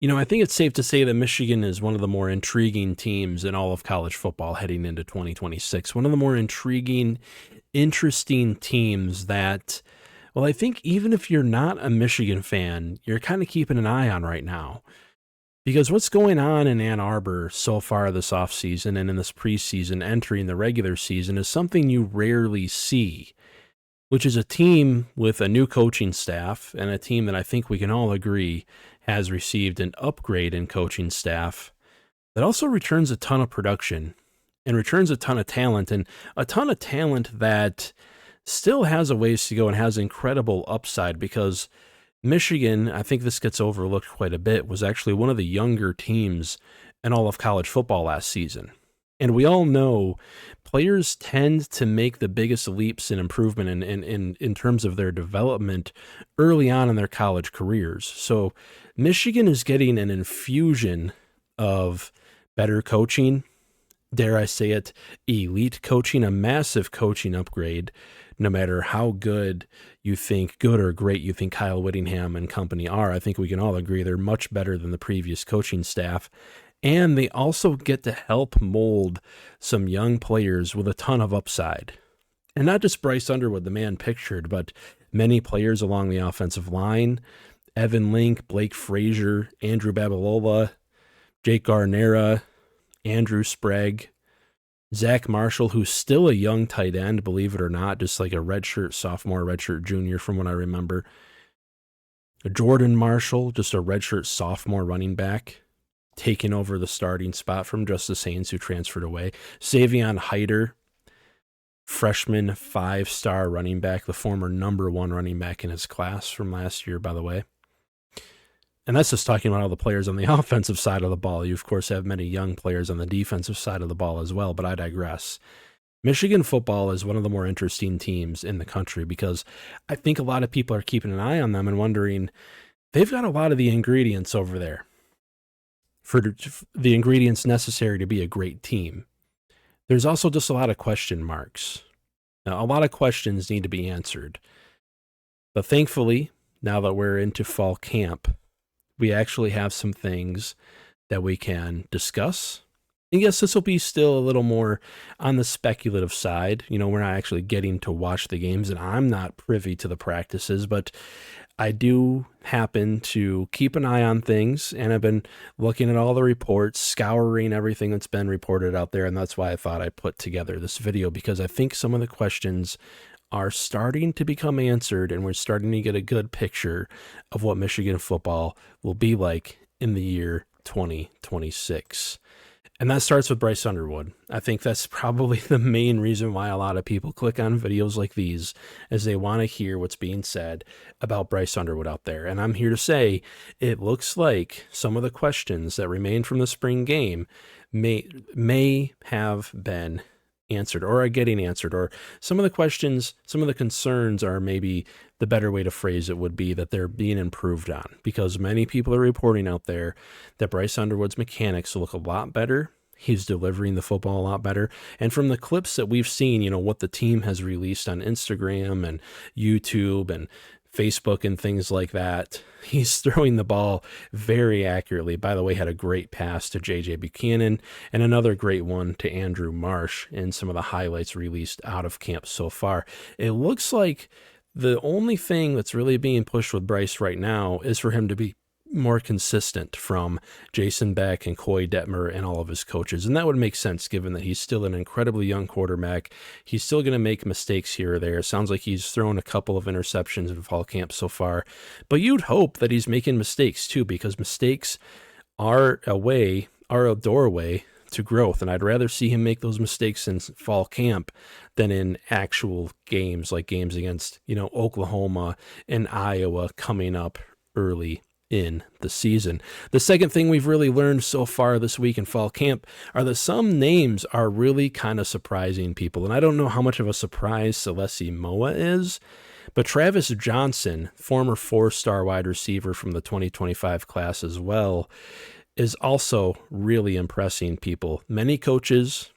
I think it's safe to say that Michigan is one of the more intriguing teams in all of college football heading into 2026. One of the more intriguing, interesting teams that, well, I think even if you're not a Michigan fan, you're kind of keeping an eye on right now. Because what's going on in Ann Arbor so far this offseason and in this preseason entering the regular season is something you rarely see, which is a team with a new coaching staff and a team that I think we can all agree has received an upgrade in coaching staff that also returns a ton of production and returns a ton of talent, and a ton of talent that still has a ways to go and has incredible upside because Michigan, I think this gets overlooked quite a bit, was actually one of the younger teams in all of college football last season. And we all know players tend to make the biggest leaps in improvement in terms of their development early on in their college careers. So Michigan is getting an infusion of better coaching, dare I say it, elite coaching, a massive coaching upgrade, no matter how good or great you think Kyle Wittingham and company are. I think we can all agree they're much better than the previous coaching staff. And they also get to help mold some young players with a ton of upside. And not just Bryce Underwood, the man pictured, but many players along the offensive line. Evan Link, Blake Frazier, Andrew Babalola, Jake Garnera, Andrew Sprague, Zach Marshall, who's still a young tight end, believe it or not, just like a redshirt sophomore, redshirt junior from what I remember. Jordan Marshall, just a redshirt sophomore running back, taking over the starting spot from Justice Haynes, who transferred away. Savion Hyder, freshman 5-star running back, the former number 1 running back in his class from last year, by the way. And that's just talking about all the players on the offensive side of the ball. You, of course, have many young players on the defensive side of the ball as well, but I digress. Michigan football is one of the more interesting teams in the country because I think a lot of people are keeping an eye on them and wondering, they've got a lot of the ingredients over there for the ingredients necessary to be a great team. There's also just a lot of question marks. Now, a lot of questions need to be answered. But thankfully, now that we're into fall camp, we actually have some things that we can discuss. And yes, this will be still a little more on the speculative side. We're not actually getting to watch the games, and I'm not privy to the practices, but I do happen to keep an eye on things, and I've been looking at all the reports, scouring everything that's been reported out there, and that's why I thought I'd put together this video, because I think some of the questions are starting to become answered, and we're starting to get a good picture of what Michigan football will be like in the year 2026. And that starts with Bryce Underwood. I think that's probably the main reason why a lot of people click on videos like these, as they want to hear what's being said about Bryce Underwood out there. And I'm here to say, it looks like some of the questions that remain from the spring game may have been answered or are getting answered, or some of the questions, some of the concerns are, maybe the better way to phrase it would be that they're being improved on, because many people are reporting out there that Bryce Underwood's mechanics look a lot better. He's delivering the football a lot better. And from the clips that we've seen, what the team has released on Instagram and YouTube and Facebook and things like that, he's throwing the ball very accurately. By the way, had a great pass to J.J. Buchanan and another great one to Andrew Marsh in some of the highlights released out of camp so far. It looks like the only thing that's really being pushed with Bryce right now is for him to be more consistent from Jason Beck and Coy Detmer and all of his coaches. And that would make sense given that he's still an incredibly young quarterback. He's still going to make mistakes here or there. It sounds like he's thrown a couple of interceptions in fall camp so far. But you'd hope that he's making mistakes too, because mistakes are a doorway to growth. And I'd rather see him make those mistakes in fall camp than in actual games, like games against, Oklahoma and Iowa coming up early in the season. The second thing we've really learned so far this week in fall camp are that some names are really kind of surprising people. And I don't know how much of a surprise Celesi Moa is, but Travis Johnson, former 4-star wide receiver from the 2025 class as well, is also really impressing people. Many coaches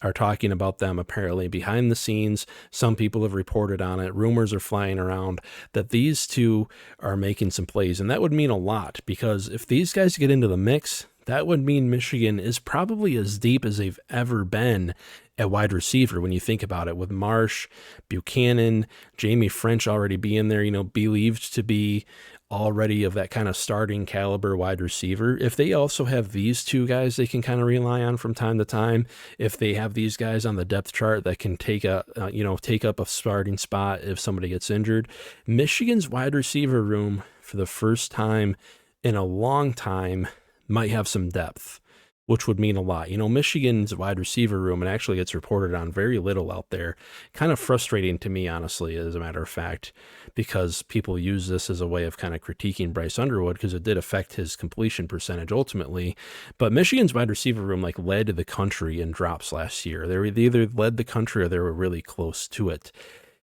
are talking about them apparently behind the scenes. Some people have reported on it. Rumors are flying around that these two are making some plays, and that would mean a lot, because if these guys get into the mix, that would mean Michigan is probably as deep as they've ever been at wide receiver when you think about it, with Marsh, Buchanan, Jamie French already being there, believed to be already of that kind of starting caliber wide receiver. If they also have these two guys they can kind of rely on from time to time, if they have these guys on the depth chart that can take up a starting spot if somebody gets injured, Michigan's wide receiver room for the first time in a long time might have some depth, which would mean a lot. Michigan's wide receiver room, and actually gets reported on very little out there. Kind of frustrating to me, honestly, as a matter of fact, because people use this as a way of kind of critiquing Bryce Underwood, because it did affect his completion percentage ultimately. But Michigan's wide receiver room led the country in drops last year. They either led the country or they were really close to it.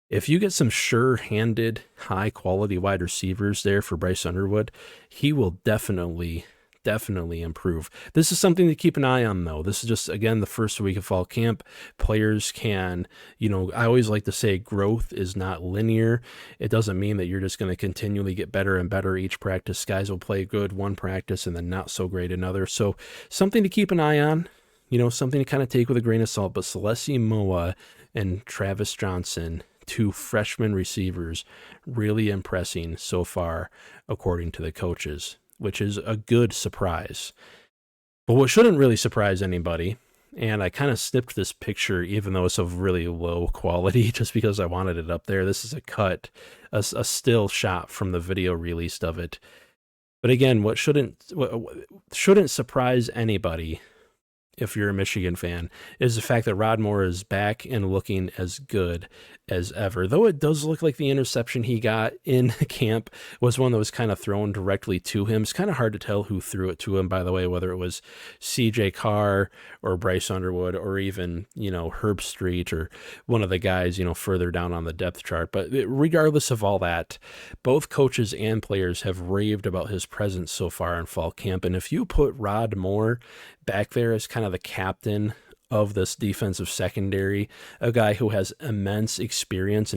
If you get some sure-handed, high-quality wide receivers there for Bryce Underwood, he will definitely improve. This is something to keep an eye on, though. This is just, again, the first week of fall camp. Players can, I always like to say growth is not linear. It doesn't mean that you're just going to continually get better and better each practice. Guys will play good one practice and then not so great another. So something to keep an eye on, something to kind of take with a grain of salt. But Celessi Moa and Travis Johnson, two freshman receivers, really impressing so far, according to the coaches, which is a good surprise. But what shouldn't really surprise anybody, and I kind of snipped this picture even though it's of really low quality just because I wanted it up there. This is a cut, a still shot from the video released of it. But again, what shouldn't surprise anybody, if you're a Michigan fan, is the fact that Rod Moore is back and looking as good as ever. Though it does look like the interception he got in camp was one that was kind of thrown directly to him. It's kind of hard to tell who threw it to him, by the way, whether it was CJ Carr or Bryce Underwood or even, Herb Street or one of the guys, further down on the depth chart. But regardless of all that, both coaches and players have raved about his presence so far in fall camp. And if you put Rod Moore back there as kind of the captain of this defensive secondary, a guy who has immense experience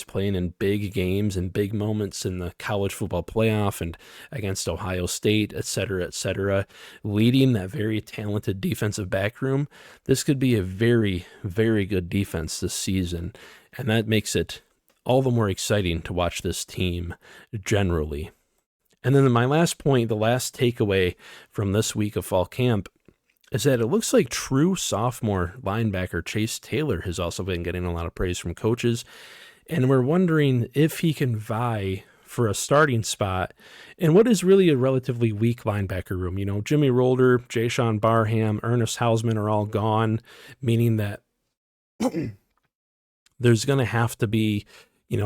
playing in big games and big moments in the college football playoff and against Ohio State, et cetera, leading that very talented defensive back room, this could be a very, very good defense this season. And that makes it all the more exciting to watch this team generally. And then my last point, the last takeaway from this week of fall camp, is that it looks like true sophomore linebacker Chase Taylor has also been getting a lot of praise from coaches. And we're wondering if he can vie for a starting spot in what is really a relatively weak linebacker room. Jimmy Rolder, Jayshon Barham, Ernest Hausman are all gone, meaning that there's going to have to be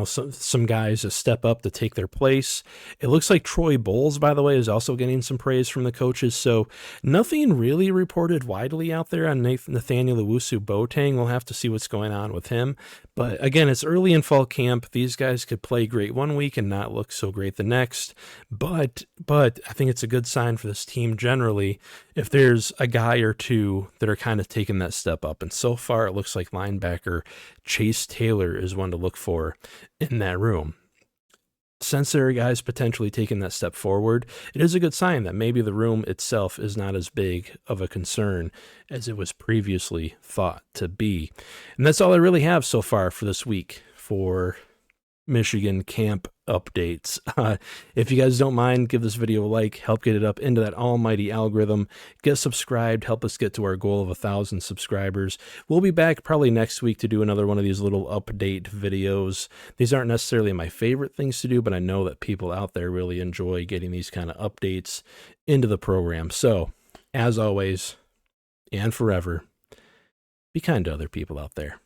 some guys to step up to take their place. It looks like Troy Bowles, by the way, is also getting some praise from the coaches. So nothing really reported widely out there on Nathaniel Owusu-Boateng. We'll have to see what's going on with him. But again, it's early in fall camp. These guys could play great one week and not look so great the next. But I think it's a good sign for this team generally if there's a guy or two that are kind of taking that step up. And so far, it looks like linebacker Chase Taylor is one to look for in that room. Since there are guys potentially taking that step forward, it is a good sign that maybe the room itself is not as big of a concern as it was previously thought to be. And that's all I really have so far for this week for Michigan camp updates. If you guys don't mind, give this video a like, help get it up into that almighty algorithm, get subscribed, help us get to our goal of 1,000 subscribers. We'll be back probably next week to do another one of these little update videos. These aren't necessarily my favorite things to do, but I know that people out there really enjoy getting these kind of updates into the program. So, as always, and forever, be kind to other people out there.